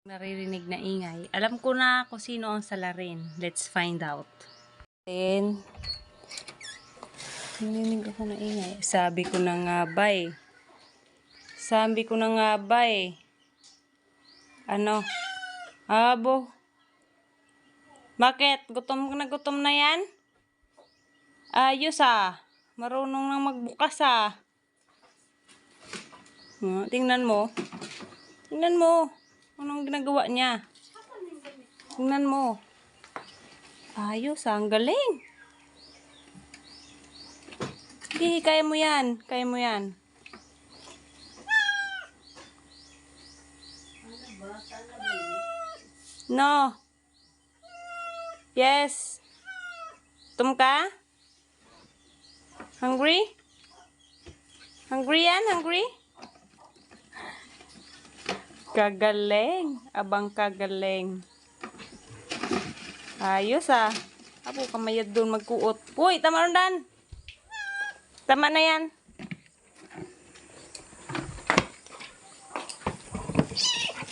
Naririnig na ingay. Alam ko na kung sino ang salarin. Let's find out. Then, narinig ako na ingay. Sabi ko na nga ba eh. Sabi ko na nga ba eh. Ano? Abo. Bakit? Gutom na yan? Ayos ah. Marunong nang magbukas ah. Tingnan mo. Tingnan mo. Anong ginagawa niya? Tingnan mo. Ayos ah. Ang galing. Sige, kaya mo yan. Kaya mo yan. No. Yes. Gutom ka? Hungry? Hungry yan? Hungry? Kagaling. Abang kagaling. Ayos ah. Apo, kamayad doon magkuot. Uy, tama ron dan. Tama na yan.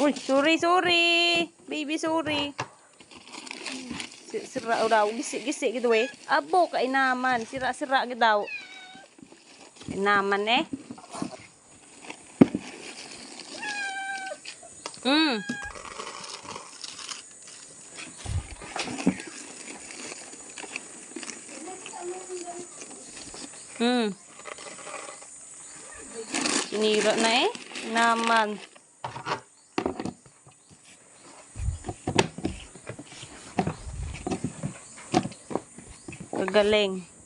Uy, sorry. Baby, sorry. Sira daw. Gisi gitu eh. Abo, kainaman. Sira gitu daw. Kainaman eh. Sinira na eh. Naman. Kagaling.